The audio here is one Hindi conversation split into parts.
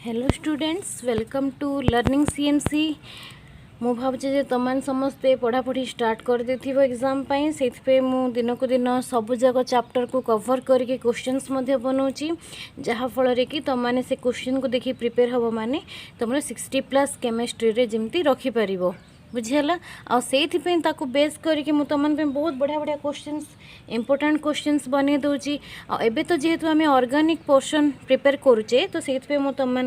Hello students welcome to learning CMC. मु भावुचे तुम समस्ते पढ़ापढ़ी स्टार्ट कर देथिबो एग्जाम पाई से मु दिन को दिन सब जग चैप्टर को कवर करके क्वेश्चंस मध्य बनाऊँगी जहाँ फल रे कि तुम माने से क्वेश्चन को देखि प्रिपेयर हबो माने तुम 60+ केमिस्ट्री रे जेमती रखि परिबो बुझीगला आ से बेस करके मुझे तुम बहुत बढ़िया बढ़िया क्वेश्चंस इंपोर्टेंट क्वेश्चंस बने दूची एबे तो जेहेतु आम ऑर्गेनिक पोर्शन प्रिपेयर करुचे तो से तुम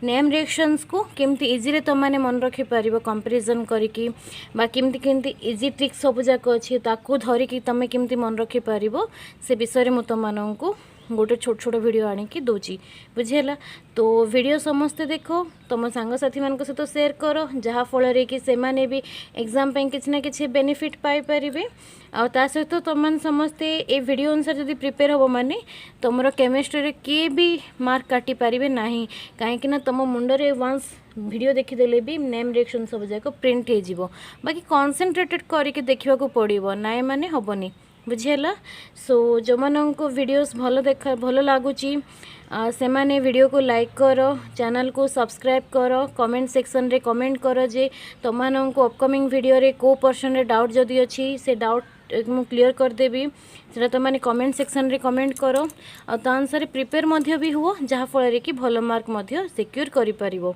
नेम रिएक्शंस को केमती इजीली तुम मैंने मन रखि पारिबो कंपैरिजन करके बा केमती केमती इजी ट्रिक्स सब जाक अच्छी ताकू धरिकी तुम केमती मन रखि पारिबो से विषय में तुमको गोटे छोट छोट वीडियो आनिकी दूची बुझीगला। तो वीडियो समस्ते देखो तुम सांगसाथी मान सहित शेयर कर जहाँ फल कि से माने भी एग्जाम किसी ना कि बेनिफिट पाई पारिबे आ ता सहित तुम समस्ते ए वीडियो अनुसार जब प्रिपेयर हम माने तुम केमिस्ट्री रे किए भी मार्क काटी पारिबे नाही कहीं तुम मुंडरे वंस वीडियो देखीदेले भी नेम रिएक्शन सब जाक प्रिंट हो बाकी कॉन्सेंट्रेटेड करके देखा पड़ो ना माने हेनी बुझीगला। सो जो मानक वीडियोस भल लगुच से माने वीडियो को लाइक कर चैनल को सब्सक्राइब कर कमेंट सेक्शन रे कमेंट कर जे तुमको अपकमिंग वीडियो रे को पर्सन रे डाउट जदि अच्छी से डाउट मु क्लियर करदेवी से तुम मैंने कमेंट सेक्शन रे कमेंट कर अनुसार प्रिपेयर मध्य भी हुआ जहाँ फल कि भल मार्क मध्य सिक्योर करि परिबो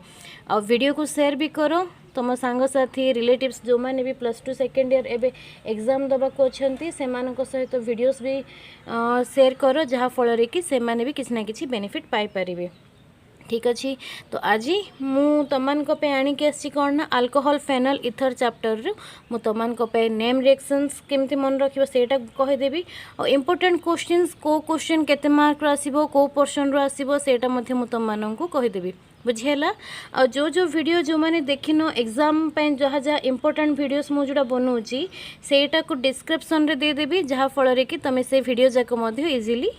आ वीडियो को शेयर भी करो तुम सांगसाथी रिलेटिव्स जो मैंने भी +2 सेकेंड ईयर एवं एग्जाम दबाक अच्छा से सहित वीडियोस भी शेयर कर जहाँ फल कि से माने भी किसी ना किसी बेनिफिट पाई परिबे। ठीक अच्छे तो आज मु तुमको आणिकी आसी कौन ना अल्कोहल फेनल इथर चैप्टर रु मु तुमको नेम रिएक्शंस केमती मन रखिबो सेटा कहीदेवी और इम्पोर्टेंट क्वेश्चंस को क्वेश्चन केते मार्क आसीबो को पोर्शन रो आसीबो सेटा मध्य मु तुमको कहीदेवी बुझीगला। और जो वीडियो जो मैंने देखिन एग्जाम जहाँ जहाँ इम्पोर्टेंट वीडियोस मु जोड़ा बनाऊँगी सेटा को डिस्क्रिप्शन रे दे देबी जहाँ फल कि तुम से वीडियो जाक मध्य इजीली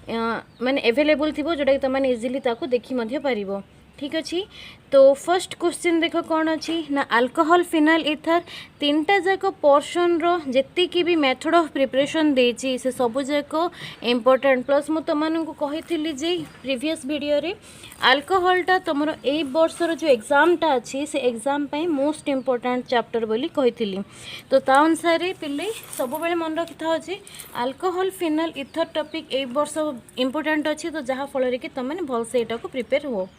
माने अवेलेबल थी जोटा कि तुम इजिली ताकू देखी पारिबो। ठीक अच्छे तो फर्स्ट क्वेश्चन देख कौन अच्छी ना अल्कोहल फिनाइल इथर तीनटा जाक पोर्शन रो जेतिकी भी मेथड ऑफ प्रिपरेशन देची से सब जाक इम्पोर्टेंट प्लस मु तुमको कही जे प्रीवियस वीडियो रे अल्कोहलटा तुम ए वर्षर जो एग्जामटा अच्छी से एग्जाम पाई मोस्ट इम्पोर्टेंट चैप्टर बोली कही तो ता अनुसार पिले सब बेले मन रखि था जे अल्कोहल फिनाइल इथर टॉपिक ए वर्ष इम्पोर्टेंट अच्छी तो जहाँ फल कि तुमने भलसे एटा को प्रिपेयर हो।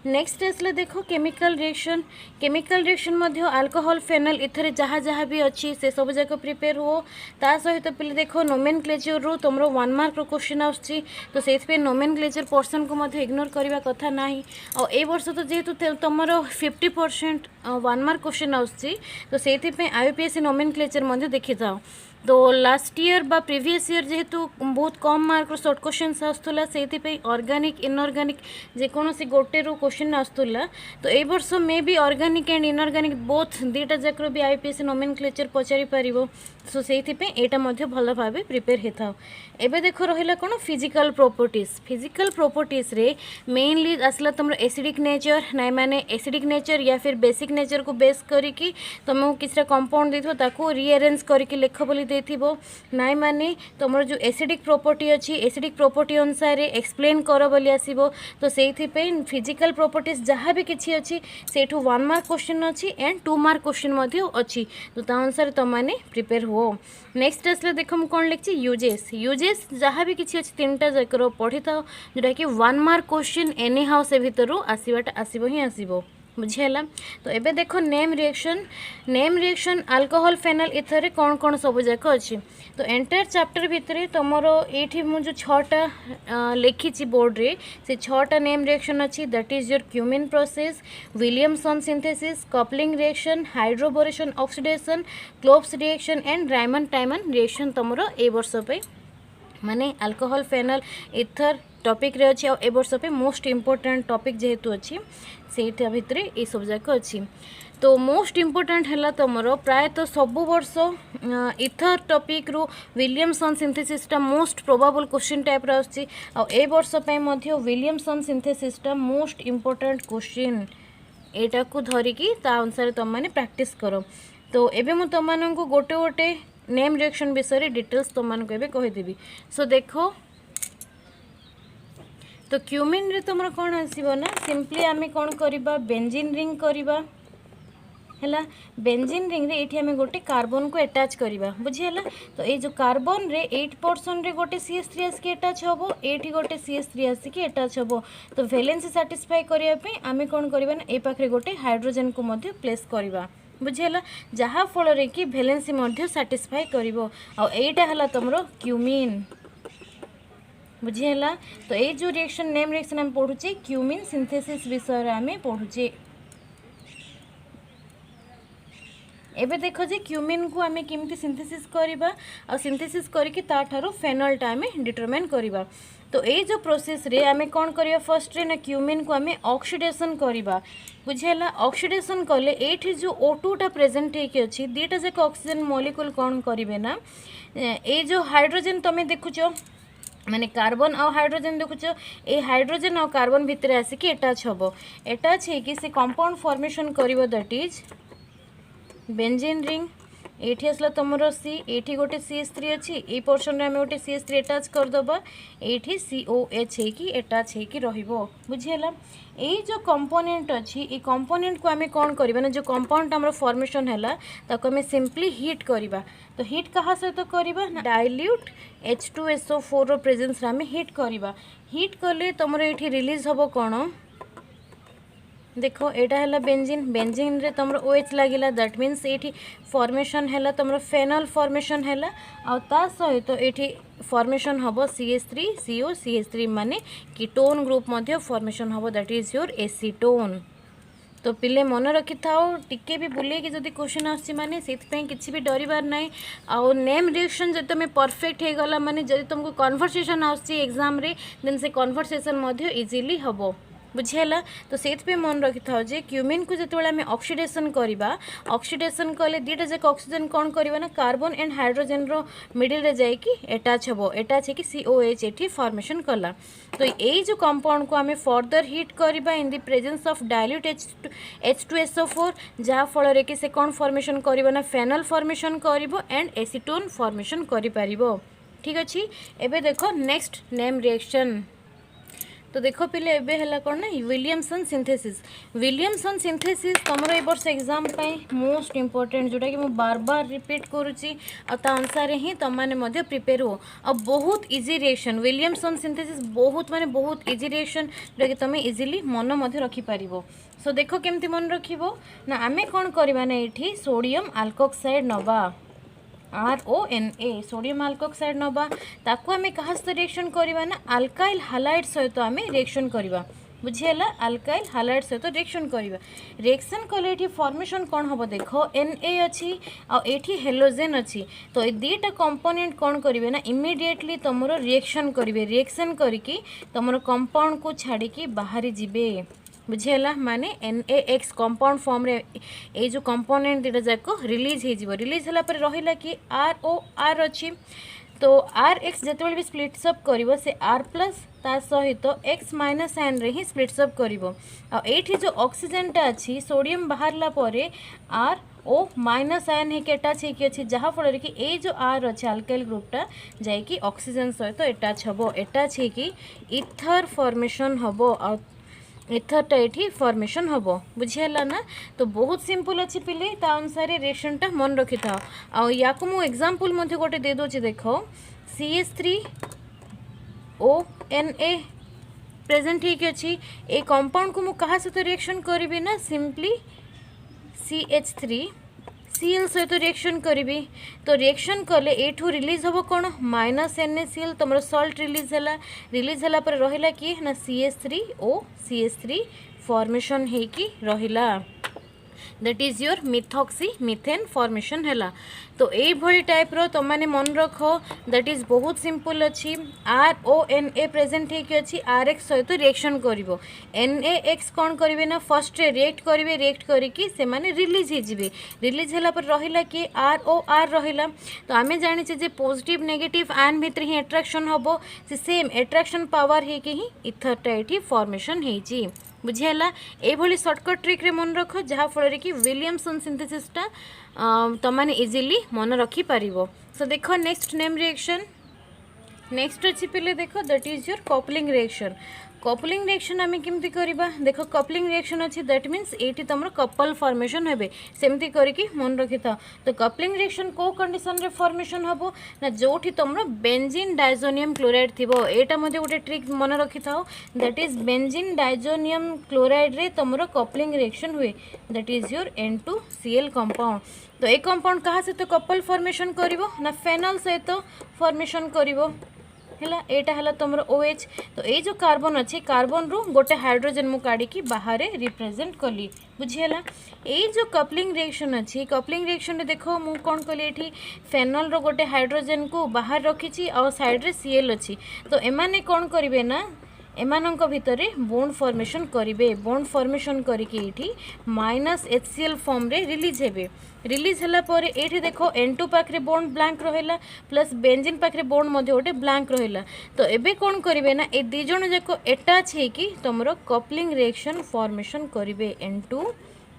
नेक्स्ट आसले देखो केमिकल रिएक्शन मध्य अल्कोहल फेनल इथरे जहाँ जहाँ भी अच्छी से सब जाक प्रिपेयर हो ता सहित पे देखो नोमेनक्लेचर रू तुम 1 मार्क रो क्वेश्चन आछी तो से नोमेनक्लेचर पोर्शन को मध्य इग्नोर करवा कथा नाही और ए वर्ष तो जेहेतु तुम 50% 1 मार्क क्वेश्चन आछी तो से आईयूपीएससी नोमेनक्लेचर मध्य देखि जाओ तो लास्ट ईयर बा प्रीवियस ईयर जेहेतु बहुत कम मार्क शॉर्ट क्वेश्चन आसूला से ऑर्गेनिक इनऑर्गेनिक जेकोसी गोटे रू क्वेश्चन आसूला तो ए वर्ष मे भी ऑर्गेनिक एंड इनऑर्गेनिक बोथ दुईटा जाक भी आईपीएससी नोमेनक्लेचर पचारि पारिबो सो से भल भाव प्रिपेयर होता था। एबे देखो रहिला कोन फिजिकल प्रॉपर्टीज रे मेनली आसला तुम एसिडिक नेचर नाई माने एसिडिक नेचर या फिर बेसिक नेचर को बेस करिकी तुमको किसी कंपाउंड देथिबो ताको रीअरेंज करके लेख बोली देथिबो नाई माने तुम जो एसिडिक प्रॉपर्टी अच्छी एसिडिक प्रॉपर्टी अनुसार एक्सप्लेन कर बोली आसीबो तो सेइथिपे फिजिकल प्रॉपर्टीज जहाँ भी किसी अच्छी सेठू 1 मार्क क्वेश्चन अच्छी एंड 2 मार्क क्वेश्चन मध्य अच्छी तो ता अनुसार तुमने प्रिपेयर हो। नेक्स्ट आसले देख मुझे कौन लिखी यूजेस जहाँ भी किसी अच्छी 3टा जाकर पढ़ी था जोटा कि 1 मार्क क्वेश्चन एनी हाउ से भितर आसवाटा आसब ही आसब बुझीगला। तो एबे देखो name reaction alcohol phenol ether कौन कौन सब जाक अच्छी तो एंटायर चैप्टर भितर तुमर ये मुझे 6टा लिखी बोर्ड रे से 6टा नेम रिएक्शन अच्छी that is your cumene process Williamson synthesis coupling reaction hydroboration oxidation Kolbe's reaction and Reimer Tiemann reaction तुमर ए वर्ष पे माने अल्कोहल फेनल इथर टॉपिक रे अच्छी ए वर्ष पे मोस्ट इम्पोर्टेंट टॉपिक जेहेतु अच्छी से भितर ये सब जाक अच्छी तो मोस्ट इम्पोर्टेंट है तुम प्रायतः सब वर्ष इथर टॉपिक रू विलियमसन सिंथेसिसटा मोस्ट प्रोबेबल क्वेश्चन टाइप रे ए वर्ष पे विलियमसन सिंथेसिसटा मोस्ट इम्पोर्टेंट क्वेश्चन एटा को धरिकी ता अनुसार तुम मैंने प्रैक्टिस करो। तो एबे मु तुमको गोटे गोटे नेम रिएक्शन विषय डिटेल्स तुमको कहीदेवी। सो देखो तो क्यूमिन रे तुमर कौन आसीबो ना सिंपली आमे कौन करिबा बेंजीन रिंग करिबा हैला बेंजीन रिंग रे एठी आमे गोटे कार्बन को अटैच करिबा बुझी हैला। तो ए जो कार्बन रे 8% रे गोटे CH3 आसी अटैच होबो एठी गोटे CH3 आसी की अटैच होबो। तो वैलेंसी सैटिस्फाई करिया पे आमे कोन करिबा ना ए पाखरे गोटे हाइड्रोजन को मध्य प्लेस करिबा बुझी हैला जहा फल रे की वैलेंसी मध्य सैटिस्फाई करिवो। आ एटा हैला तमरो क्यूमिन बुझी हैला। तो ए जो रिएक्शन नेम रिएक्शन हम पढुचे क्यूमिन सिंथेसिस विषय रे आमे पढुचे। एबे देखो जे क्यूमिन को आमे केमती सिंथेसिस करिबा आ सिंथेसिस करके ता ठारो फेनॉल टा आमे डिटरमाइन करिबा। तो ए जो प्रोसेस रे आमे कोन करिया फर्स्ट रे ना क्यूमिन को आमे ऑक्सीडेशन करिबा बुझेला। ऑक्सीडेशन कले एठी जो O2 टा प्रेजेंट हे के अछि दीटा जे ऑक्सीजन मॉलिक्यूल कोन करिवे ना ए जो हाइड्रोजन तमे देखुचो माने कार्बन और हाइड्रोजन देखुच ए हाइड्रोजन और कार्बन भितर आसिक अटैच हम अटैच है से कंपाउंड फॉर्मेशन करिवो दैट इज बेंजीन रिंग। एठी आसला तुमर सी एठी गोटे CH3 अच्छी ए पोर्शन रे हमें गोटे CH3 अटैच कर दबा एठी COH है कि अटैच है कि रहिबो बुझियला। ए जो कंपोनेंट अच्छी ए कंपोनेंट को हमें कौन करबा ना जो कंपाउंड हमर फॉर्मेशन हैला ताको हमें सिंपली हीट करबा। तो हीट कहा से तो करबा ना डाइल्यूट H2SO4 रो प्रेजेंस रे हमें हीट करबा। हीट करले तुमर एठी रिलीज होबो कोन देखो एटा हैला बेंजीन बेंजीन रे तुमर OH लागिला दैट मीन्स एठी फॉर्मेशन हैला तुमर फेनॉल फॉर्मेशन हैला आ ता सहित एठी फॉर्मेशन हबो CH3CO CH3 माने कीटोन ग्रुप मध्ये फॉर्मेशन हबो दैट इज योर एसीटोन। तो पिले मन रखी थाओ टिके भी बुले कि जदि क्वेश्चन आसी माने सेति किसी भी डरबार ना आउ नेम रिएक्शन जब तुम परफेक्ट हो गला माने जदि तुमको कन्वर्सेशन आसी एग्जाम रे देन से कन्वर्सेशन मध्ये इजीली हबो बुझेला। तो सेति मन रखी थाओ जे क्यूमिन को जतबेले आमे ऑक्सीडेशन करबा ऑक्सीडेशन कले दीटा जे ऑक्सीजन कोन करबा ना कार्बन एंड हाइड्रोजन रो मिडिल रे जाई कि अटैच हबो अटैच है कि COH एठी फॉर्मेशन कला। तो ए जो कंपाउंड को आमे फर्दर हीट करबा in the presence of dilute H2SO4 जहा फल रे कि से कोन फॉर्मेशन करबा ना फेनॉल फॉर्मेशन करबो एंड एसीटोन फॉर्मेशन करि पारिबो ठीक अछि। एबे देखो नेक्स्ट नेम रिएक्शन तो देखो पिले एबे हला कोन ना विलियमसन सिंथेसिस तमरो ए वर्ष एग्जाम पई मोस्ट इंपोर्टेंट जोटा कि मु बार बार रिपीट करूची आ ता अनुसार ही तम माने मध्ये प्रिपेयर हो। अब बहुत इजी रिएक्शन विलियमसन सिंथेसिस बहुत माने बहुत इजी रिएक्शन जोटा कि तमे इजीली मन मध्ये रखि पारिबो। सो देखो केमती मन रखिबो ना आमे कोन करबा ना एठी सोडियम अल्कोक्साइड नबा RONA सोडियम अल्कोक्साइड नबा ताकू आमे कहा सहित रिएक्शन करबा ना अल्काइल हालाइड सहित आमे रिएक्शन करबा बुझियला। अल्काइल हालाइड सहित रिएक्शन करबा रिएक्शन कले एठी फॉर्मेशन कोन हबो देखो Na अछि आ एठी हेलोजन अछि। तो ए दीटा कंपोनेंट कोन करिवे ना इमीडिएटली तमरो रिएक्शन करिवे रिएक्शन करिकि तमरो कंपाउंड को छाडी की बाहरी जिबे बुझेला। माने NaX कंपाउंड फॉर्म रे ए जो कंपोनेंट दीटा जाको रिलीज हे जिवो रिलीज हला पर रहिला कि ROR अछि। तो RX जेतेबेले भी स्प्लिट्स अप करिवो से R प्लस ता सहित X माइनस आयन रे ही स्प्लिट्स अप करिवो। आ एठी जो ऑक्सीजन टा अछि सोडियम बाहरला परे RO माइनस आयन हे के अटैच हे के अछि जहा फल रे कि ए जो R अछि अल्काइल ग्रुप टा जाय कि ऑक्सीजन सहित अटैच हबो अटैच हे कि ईथर फॉर्मेशन हबो आ इथरटा एठी फॉर्मेशन हबो बुझियला ना। तो बहुत सिंपल अछि पिले ता अनुसार रिएक्शन टा मन रखि था आ याको मु एग्जांपल मध्ये गोटे दे दोछि देखो CH3ONA प्रेजेंट ही के अछि ए कंपाउंड को मु कहा से तो रिएक्शन करबी ना सिंपली CH3Cl सहित रिएक्शन करी। तो रिएक्शन कले एठू रिलीज होबो कोन -NaCl तुमरो सॉल्ट रिलीज हला पर रहिला कि ना CH3O फॉर्मेशन हे कि रहिला that is your methoxy methane formation हैला। तो ए भली टाइप रो तो माने मन रखो दैट इज बहुत सिंपल अछि RONA प्रेजेंट हे कि अछि RX सहित रिएक्शन करिवो NaX कोन करिवे ना फर्स्ट रिएक्ट करिवे रिएक्ट करी कि से माने रिलीज हे जिवे रिलीज हला पर रहिला कि ROR रहिला। तो आमे जानि जे पॉजिटिव नेगेटिव आयन भितर ही अट्रैक्शन हबो से सेम अट्रैक्शन पावर हे कि ही इथरटा एठी फॉर्मेशन हे जी बुझियला। ए भली शॉर्टकट ट्रिक रे मन रखो जहा फल कि विलियमसन सिंथेसिस टा तमाने इजीली मन रखी पारिबो। सो देखो नेक्स्ट नेम रिएक्शन नेक्स्ट अच्छी पिले देखो that is your coupling reaction. Coupling reaction आम केमती करवा देख कपलिंग रिएक्शन अच्छी दैट मीन्स ये तुम कपल फॉर्मेशन हे सेमती करके मन रखी था। तो कपलिंग रिएक्शन को कंडीशन रे फॉर्मेशन हम ना जो तुम बेंजीन डाइजोनियम क्लोराइड थी यहाँ गोटे ट्रिक मन रखी था that is benzene diazonium chloride रे तुम कपलिंग रिएक्शन हुए that is your N2Cl compound. तो ये कंपाउंड क्या सहित कपल फॉर्मेशन करिवो ना फेनॉल सहित फॉर्मेशन करिवो हैला एटा हैला तुमर OH। तो ये जो कार्बन अच्छे कार्बन रु गोटे हाइड्रोजन मु काढ़ी बाहर रिप्रेजेंट कली बुझीला। ये जो कपलिंग रिएक्शन अच्छी कपलिंग रिएक्शन देखो मु कौन कली ये फेनॉल रो गोटे हाइड्रोजन को बाहर रखी और साइड रे Cl अच्छी। तो एमाने कौन करिवे ना एमानंक भितर बॉन्ड फॉर्मेशन करेंगे बॉन्ड फॉर्मेशन करके -HCl फॉर्म रे रिलीज हेबे रिलीज होला पर ये देखो N2 पाखरे बॉन्ड ब्लैंक रहिला प्लस बेंजीन पाखरे बॉन्ड मध्य गोटे ब्लैंक रहिला। तो एबे कौन करिवे ना ए दी जण जाको अटैच हे कि तुमरो कपलिंग रिएक्शन फॉर्मेशन करिवे N2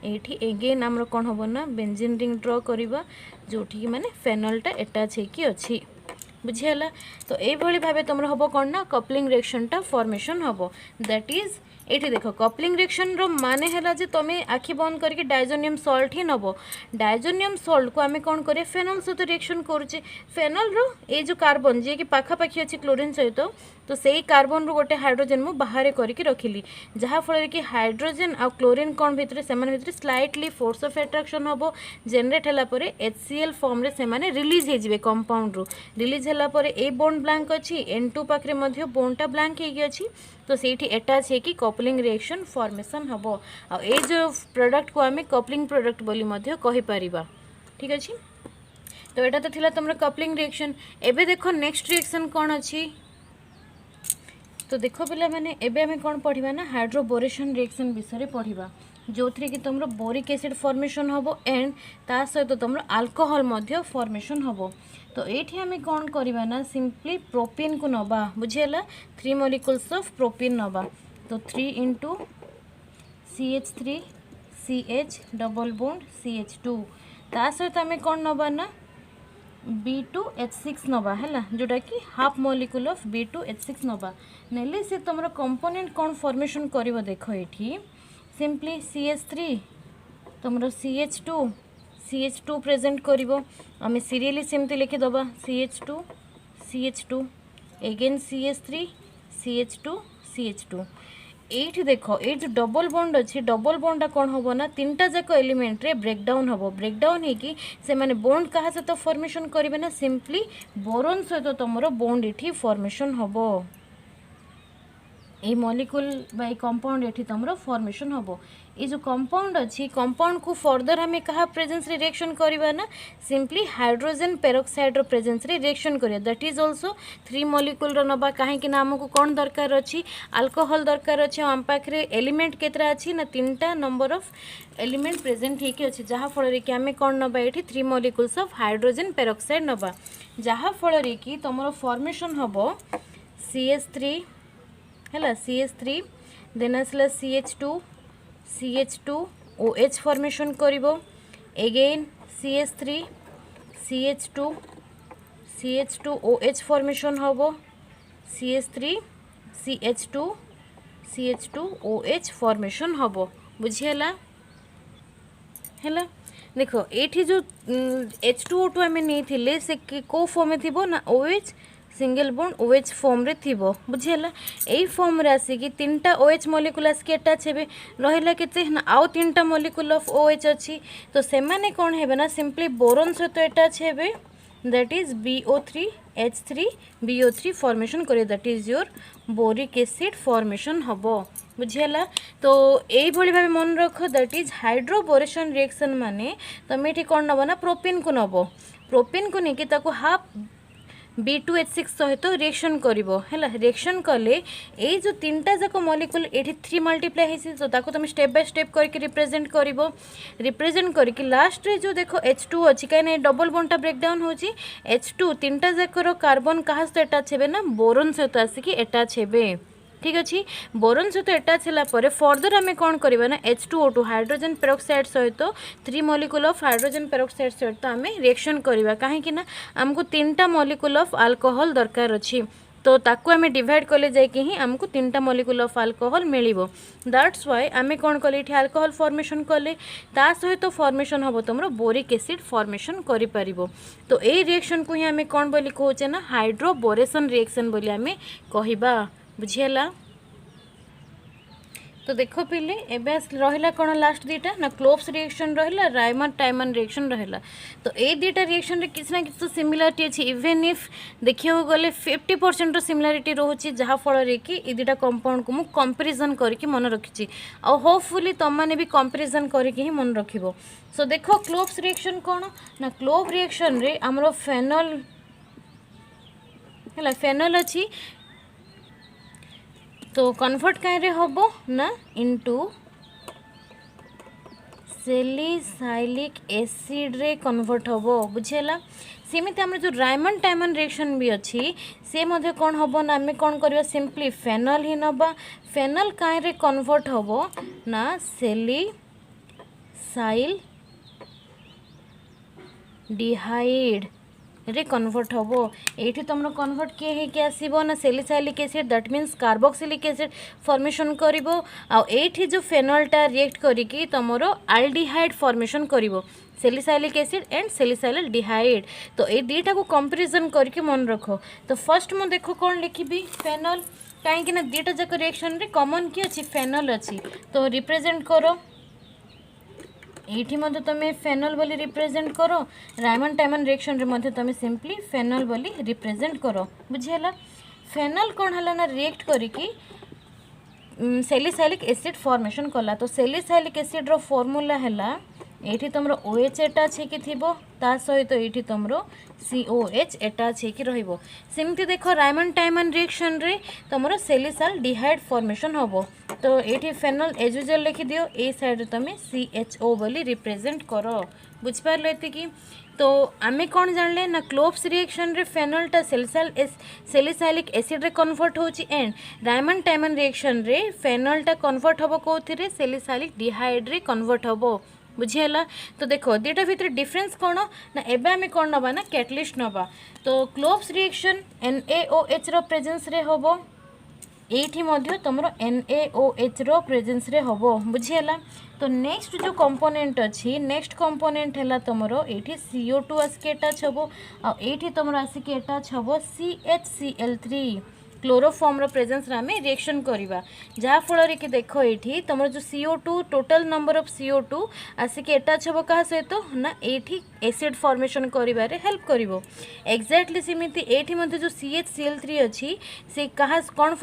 एठी एगेन हमरो कौन होबो ना बेंजीन रिंग ड्रॉ करबा जोठी माने फेनॉलटा अटैच हे कि अछि बुझीला। तो ये भाव तुम हम कौन ना कपलिंग रिएक्शनटा फॉर्मेशन हम दैट इज ये देख कपलिंग रिएक्शन रो माने है जे तुम्हें आखि बंद करके डाइजोनियम सॉल्ट ही नब डाइजोनियम सॉल्ट को आम कौन करे फेनॉल सहित रिएक्शन करुचे फेनॉल रो ये जो कार्बन जी कि पाखापाखी अच्छी क्लोरीन सहित तो सही कार्बन रो गोटे हाइड्रोजन मु बाहर करके रखिली जहाँफल कि हाइड्रोजन आ क्लोरीन कौन भितर से भितर स्लाइटली फोर्स ऑफ अट्रैक्शन हम जेनेट होला परे HCl फॉर्म रे से माने रिलीज हो जिवे कंपाउंड रो रिलीज होला परे ए बॉन्ड ब्लैंक अच्छी N2 पाखरे मध्य बॉन्डटा ब्लैंक हो अच्छी तो सेठी अटैच है कि कपलिंग रिएक्शन फॉर्मेशन हम आ ए जो प्रोडक्ट को आम कपलिंग प्रोडक्ट बोली मध्य कहि परिबा ठीक अछि। तो एटा तो थिला तुमरा कपलिंग रिएक्शन। एबे देखो नेक्स्ट रिएक्शन कौन अच्छी तो देखो पिला माने एबे हमें कौन पढ़िबा ना हाइड्रोबोरेशन रिएक्शन विषय पढ़िबा जो थी कि तुम बोरिक एसिड फॉर्मेशन हम एंड ता सहित तुम अल्कोहल मध्य फॉर्मेशन हम। तो ये आम कौन करवा ना सिंपली प्रोपिन को नवा बुझेला 3 मॉलिक्यूल्स ऑफ प्रोपिन नवा। तो 3 × CH3 CH double bond CH2 ता सहित आम कौन नवा ना B2H6 नवा है जोटा कि हाफ मॉलिक्यूल ऑफ B2H6 नवा नेले से तुम कंपोनेंट कौन फॉर्मेशन कर देख ये सिंपली CH3 तुम CH2 प्रेजेंट करिवो आम सीरियली सेमती लिखिदबा CH2 एगेन CH3 CH2 ये देख ये जो डबल बॉन्ड अच्छी डबल बॉन्डा कौन हम ना 3टा जाक एलिमेंट रे ब्रेकडाउन हम ब्रेकडाउन होगी से माने बॉन्ड क्या सहित फॉर्मेशन करेंगे ना सिंपली बोरोन सहित तुम बॉन्ड ये फॉर्मेशन हम ये मॉलिक्यूल बाय कंपाउंड ये तुम फॉर्मेशन हम ये जो कंपाउंड अच्छी कंपाउंड को फर्दर हमें कहा प्रेजेंस रे रिएक्शन करवा ना सिंपली हाइड्रोजन पेरोक्साइड रो प्रेजेंस रे रिएक्शन करिया दैट इज आल्सो 3 मॉलिक्यूल रो नबा कहीं ना हमको कौन दरकार अच्छी अल्कोहल दरकार अच्छी आम पाखे एलिमेंट केतरा अच्छी ना 3टा नंबर ऑफ एलिमेंट प्रेजेंट होके अच्छी जहाँ फल कि आम कौन नबा ये 3 मॉलिक्यूल्स ऑफ हाइड्रोजन पेरोक्साइड नबा जहाँ फल कि तुम फॉर्मेशन हम CH3 है CH3 देन आसला CH2 OH फॉर्मेशन करिवो एगेन CH2 OH फॉर्मेशन होबो CH2 OH फॉर्मेशन होबो बुझियला हैला। देखो एठी जो H2O2 आमे नै थिले से को फॉर्म में थिबो ना OH single bond OH form रे थिबो बुझियला एई फॉर्म रे आसी कि 3टा OH मॉलिक्यूल आसी अटैच हेबे रहिला केते ना आउ 3टा मॉलिक्यूल ऑफ OH अछि तो से माने कोन हेबे ना सिंपली बोरोन सहित अटैच हेबे दैट इज BO3H3BO3 फॉर्मेशन करे that is your boric acid formation हबो बुझियला। तो यही भाव मन रख दैट इज हाइड्रोबोरेशन रिएक्शन माने तुम ये कौन नब ना प्रोपिन को नब प्रोपिन को नहीं ताको हाफ B2H6 सहित रिएक्शन करिवो हैला रिएक्शन कले ए जो 3टा जाक मॉलिक्यूल एठी 3 मल्टीप्लाई हेसी तो ताको तुम स्टेप बाय स्टेप करके रिप्रेजेंट करके लास्ट रे जो देखो H2 अछि काई डबल बॉन्डटा ब्रेकडाउन होची H2 3टा जाक रो कार्बन कहा सहित अटैच हेबे ना बोरोन सहित आसिकी अटैच हेबे ठीक अच्छे बोरोन सहित अटैच होला परे फर्दर आम कौन करवा ना H2O2 हाइड्रोजन पेरोक्साइड सहित 3 मॉलिक्यूल ऑफ हाइड्रोजन पेरोक्साइड सहित आम रिएक्शन करवा कहीं ना आमको 3टा मॉलिक्यूल ऑफ अल्कोहल दरकार अच्छी तो ताकू आम डिवाइड कले जाकि ही आमको 3टा मॉलिक्यूल ऑफ अल्कोहल मिलिबो। दैट्स व्हाई आम कौन कले ये अल्कोहल फॉर्मेशन कले ता सहित फॉर्मेशन हम तुम बोरिक एसिड फॉर्मेशन करि परिबो। तो ये रिएक्शन को ही आम कौन बोली कहचे ना हाइड्रोबोरेशन रिएक्शन बोली आम कहबा। बुझीला। तो देखो पिले एबे रहिला कौन लास्ट दीटा ना क्लोव्स रिएक्शन रहिला रायमंड टाइमन रिएक्शन रहिला। तो ए दीटा रिएक्शन रे किसी ना किसी सिमिलारिटी अछि इवन इफ देखियो गले 50% रो सिमिलारिटी रहउछि जहा फल रे कि ए दीटा कंपाउंड को मु कंपैरिजन करके मन रखिछि आ होपफुली तुम माने भी कंपैरिजन करके ही मन रखिबो। सो देखो क्लोव्स रिएक्शन कौन ना क्लोव रिएक्शन रे हमरो फेनल हैला फेनल अछि तो कन्वर्ट कहीं हम ना इनटू सैलिसाइलिक एसिड रे कन्वर्ट हम। बुझेला। सेमिति आम जो रायमंड टाइमन रिएक्शन भी अच्छी से मध्य कौन हम ना आम कौन करवा सिंपली फेनल ही नबा। फेनल कहीं रे कन्वर्ट हम ना सैलिसाइल डिहाइड रे कन्वर्ट हम। ये तुम कन्वर्ट किए कि आसो ना salicylic acid that means carboxylic acid formation करिवो आ एठी जो फेनलटा रिएक्ट करिकी तुमरो अल्डिहाइड फॉर्मेशन करिवो salicylic acid and salicylaldehyde. तो ये दीटा को कंपैरिजन करके मन रखो। तो फर्स्ट मु देखो कौन लिखी फेनल कहीं ना दीटा जाक रिएक्शन रे कॉमन की अच्छी फेनल अच्छी तो रिप्रेजेंट करो ये तुम फेनल बोली रिप्रेजेंट करो रायमंड टाइमन रिएक्शन रे मध्य तुम सिंपली फेनल बोली रिप्रेजेंट करो। बुझीला। फेनल कौन है ना रिएक्ट करिकी सैलिसाइलिक एसिड फॉर्मेशन कला। तो सैलिसाइलिक एसिड रो फॉर्मूला है ये तुम OH एटा छेकी थिबो ता सहित ये तुम COH एटा छेकी रहिबो। सेमती देखो रायमंड टाइमन रिएक्शन रे तुम सैलिसाइल डिहाइड फॉर्मेशन होबो। तो ये फेनल एज यूजुअल लिखि दियो ए साइड तुम CHO बोली रिप्रेजेंट करो। बुझिपार एति। तो आमे कौन जानले ना क्लोव्स रिएक्शन रे फेनलटा सैलिसाइलिक एसिड रे कन्वर्ट होची एंड रायमंड टाइमन रिएक्शन रे फेनलटा कन्वर्ट होबो कोथिरे सैलिसाइलिक डिहाइड रे कन्वर्ट होबो। बुझीला। तो देखो दीटा भितर डिफरेंस कौन ना एबे आमे कौन नबा ना कैटलिस्ट नबा। तो क्लोव्स रिएक्शन NaOH रो प्रेजेंस रे होबो एठी मध्य तुमरो NaOH रो प्रेजेंस रे होबो। बुझीला। तो नेक्स्ट जो कंपोनेंट अच्छी नेक्स्ट कंपोनेंट है तुमरो एठी CO2 आसिके अटैच होबो आ एठी तुमरो आसिके अटैच होबो CHCl3 क्लोरोफॉर्म रो प्रेजेंस रे आमे रिएक्शन करिवा जहा फल कि देखो ये तुम जो CO2 total number of CO2 आसिके अटैच होबो कहा सहित ना एठी एसिड फॉर्मेशन करिवारे हेल्प करिवो। एक्जेक्टली सेमिति एठी मध्ये जो CHCl3 अच्छी से कहा कौन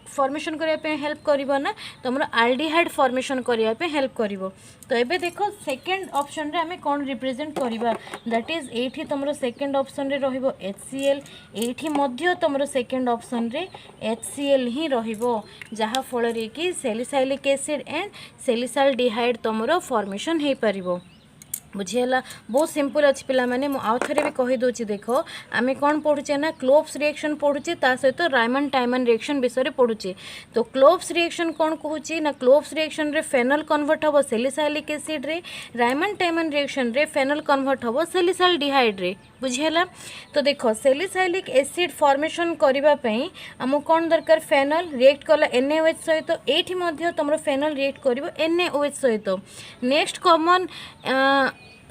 फॉर्मेशन करने पे हेल्प करिवो ना तुम अल्डिहाइड फॉर्मेशन करने पे हेल्प करिवो। तो एबे देखो सेकंड ऑप्शन रे हमें कौन रिप्रेजेंट करिवा दैट इज एठी तुम सेकंड ऑप्शन रे रहिबो HCl एठी मध्य तुम सेकंड ऑप्शन रे HCl ही रहिबो जहा फल रे कि सैलिसाइलिक एसिड एंड सैलिसाइल डिहाइड तुम फॉर्मेशन हे परिबो। बुझीला। बहुत सिंपल अच्छी पिला माने मु आउ थरे भी कहि दोची देखो आमे कौन पढ़ुचे ना क्लोव्स रिएक्शन पढ़ुचे ता सहित रायमंड टाइमन रिएक्शन विषय पढ़ुचे। तो क्लोव्स रिएक्शन कौन कहूची ना क्लोव्स रिएक्शन रे फेनल कन्वर्ट होबो सैलिसाइलिक एसिड रे रायमंड टाइमन रिएक्शन रे फेनल कन्वर्ट होबो सैलिसाइल डिहाइड रे। बुझीला। तो देखो सैलिसाइलिक एसिड फॉर्मेशन करबा पई हमो कौन दरकार फेनल रिएक्ट कला NaOH सहित एठी मध्य तुम फेनल रिएक्ट करिवो NaOH सहित। नेक्स्ट कॉमन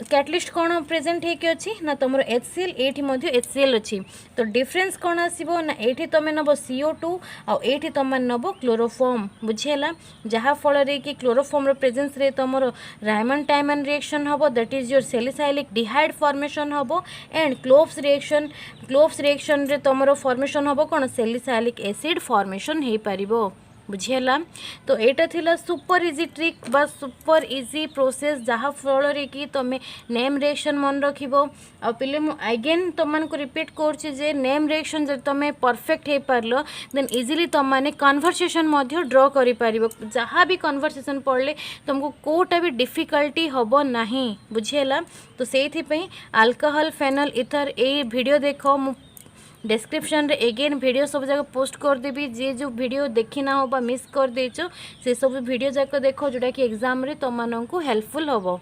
कैटलिस्ट कौन प्रेजेंट है कि अच्छी ना तुम HCl एठी मध्य HCl अच्छी। तो डिफरेंस कौन आसीबो ना एठी तुम नब CO2 आ एठी तुम नब क्लोरोफॉर्म। बुझीला। जहा फल रे कि क्लोरोफॉर्म रो प्रेजेंस रे तुम रायमंड टाइमन रिएक्शन हबो that is your salicylaldehyde formation हबो एंड क्लोव्स रिएक्शन रे तुम फॉर्मेशन हबो कौन सैलिसाइलिक एसिड फॉर्मेशन हे परिबो। बुझीला। तो एटा थिला सुपर इजी ट्रिक बा सुपर इजी प्रोसेस जहा फल रे कि तुम नेम रिएक्शन मन रखिबो आ पिले मु अगेन तुमन को रिपीट करछि जे नेम रिएक्शन जब तुम परफेक्ट हे पारलो देन इजीली तुम माने कन्वर्सेशन मध्य ड्रॉ करि पारिबो जहा भी कन्वर्सेशन पढ़ले तुमको कोटा भी डिफिकल्टी हबो नाही। बुझीला। तो सेथि पई अल्कोहल फेनल ईथर ए वीडियो देखो मु डिस्क्रिप्शन रे अगेन वीडियो सब जगह पोस्ट कर देबी जे जो वीडियो देखी ना हो बा मिस कर देचो से सब वीडियो जाक देखो जोटा कि एग्जाम रे तुम मानन को हेल्पफुल होबो।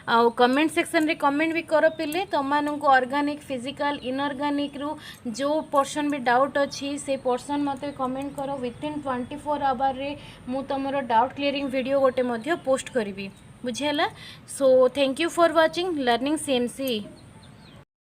आउ कमेंट सेक्शन रे कमेंट भी कर पिले तुमको ऑर्गेनिक फिजिकल इनऑर्गेनिक रु जो पोर्शन भी डाउट अच्छी से पोर्शन मत कमेंट करो विथिन 24 आवर रे मु तुमर डाउट क्लियरिंग वीडियो गोटे पोस्ट करी बुझीगला। So thank you for watching learning CMC.